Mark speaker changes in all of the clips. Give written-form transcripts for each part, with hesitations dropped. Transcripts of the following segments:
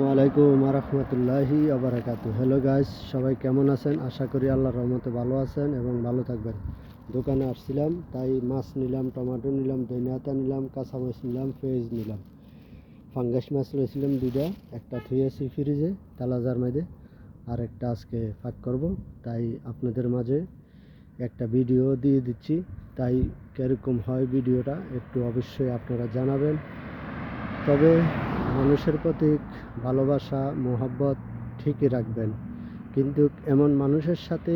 Speaker 1: ওয়ালাইকুম রহমতুল্লাহি আবরাকাতু। Hello guys, সবাই কেমন আছেন? আশা করি আল্লাহর রহমতে ভালো আছেন এবং ভালো থাকবেন। দোকানে আসছিলাম, তাই মাছ নিলাম, টমেটো নিলাম, ধনিয়া নিলাম, কাঁচামরিচ নিলাম, পেঁয়াজ নিলাম। ফাঙ্গাস মাছ লইছিলাম দুইটা, একটা থুয়েছি ফ্রিজে তালাজার মধ্যে, আর একটা আজকে পাক করব। তাই আপনাদের মাঝে একটা ভিডিও দিয়ে দিচ্ছি। তাই কীরকম হয় ভিডিওটা একটু অবশ্যই আপনারা জানাবেন। তবে মানুষের প্রতি ভালোবাসা মোহাব্বত ঠিকই রাখবেন, কিন্তু এমন মানুষের সাথে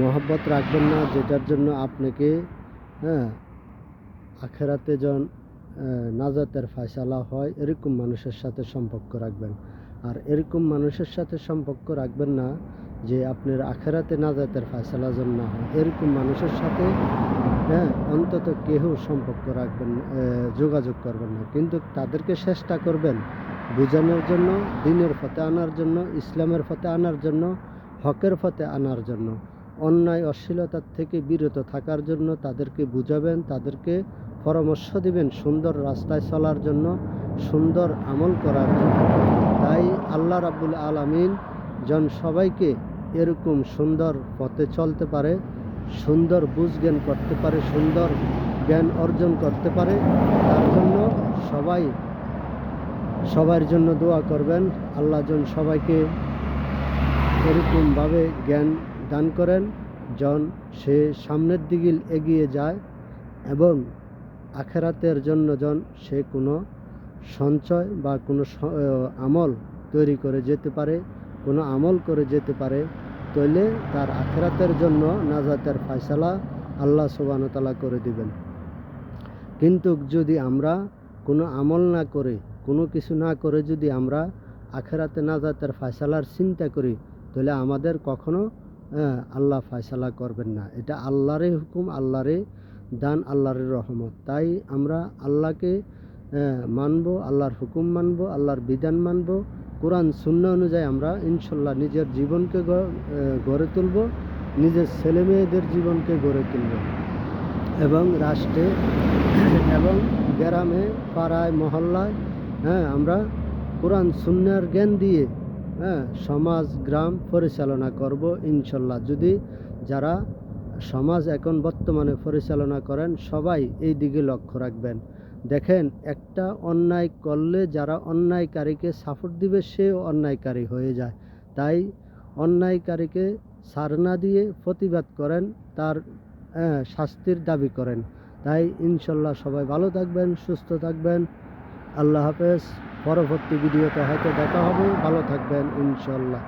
Speaker 1: মোহাব্বত রাখবেন না যেটার জন্য আপনাকে আখেরাতে যখন নাজাতের ফয়সালা হয়, এরকম মানুষের সাথে সম্পর্ক রাখবেন। আর এরকম মানুষের সাথে সম্পর্ক রাখবেন না যে আপনার আখেরাতে নাজাতের ফয়সালা যেন না হয়, এরকম মানুষের সাথে অন্তত কেউ সম্পর্ক রাখবেন, যোগাযোগ করবেন না। কিন্তু তাদেরকে চেষ্টা করবেন বোঝানোর জন্য, দিনের পথে আনার জন্য, ইসলামের পথে আনার জন্য, হকের পথে আনার জন্য, অন্যায় অশ্লীলতার থেকে বিরত থাকার জন্য তাদেরকে বুঝাবেন, তাদেরকে পরামর্শ দিবেন সুন্দর রাস্তায় চলার জন্য, সুন্দর আমল করার জন্য। তাই আল্লাহ রাব্বুল আলামিন যেন সবাইকে এরকম সুন্দর পথে চলতে পারে, সুন্দর বুঝ জ্ঞান করতে পারে, সুন্দর জ্ঞান অর্জন করতে পারে, তার জন্য সবার জন্য দোয়া করবেন। আল্লাহ যেন সবাইকে এরকমভাবে জ্ঞান দান করেন যেন সে সামনের দিকে এগিয়ে যায় এবং আখেরাতের জন্য যেন সে কোনো সঞ্চয় বা কোনো আমল তৈরি করে যেতে পারে, কোনো আমল করে যেতে পারে। তাইলে তার আখেরাতের জন্য নাজাতের ফয়সালা আল্লাহ সুবহানাহু ওয়া তাআলা করে দিবেন। কিন্তু যদি আমরা কোনো আমল না করে, কোনো কিছু না করে যদি আমরা আখেরাতে নাজাতের ফয়সালার চিন্তা করি, তাহলে আমাদের কখনো আল্লাহ ফয়সালা করবেন না। এটা আল্লাহরই হুকুম, আল্লাহরই দান, আল্লাহর রহমত। তাই আমরা আল্লাহকে মানব, আল্লাহর হুকুম মানব, আল্লাহর বিধান মানব। কোরআন সুন্নাহ অনুযায়ী আমরা ইনশাল্লাহ নিজের জীবনকে গড়ে তুলব, নিজের ছেলে মেয়েদের জীবনকে গড়ে তুলব এবং রাষ্ট্রে এবং গ্রামে, পাড়ায়, মহল্লায় আমরা কোরআন সুন্নাহর জ্ঞান দিয়ে সমাজ, গ্রাম পরিচালনা করব ইনশাল্লাহ। যদি যারা সমাজ এখন বর্তমানে পরিচালনা করেন সবাই এই দিকে লক্ষ্য রাখবেন। দেখেন, একটা অন্যায় করলে যারা অন্যায়কারীকে সাপোর্ট দিবে সেও অন্যায়কারী হয়ে যায়। তাই অন্যায়কারীকে ছাড় না দিয়ে প্রতিবাদ করেন, তার শাস্তির দাবি করেন। তাই ইনশাল্লাহ সবাই ভালো থাকবেন, সুস্থ থাকবেন। আল্লাহ হাফেজ। পরবর্তী ভিডিওতে হয়তো দেখা হবে। ভালো থাকবেন ইনশাল্লাহ।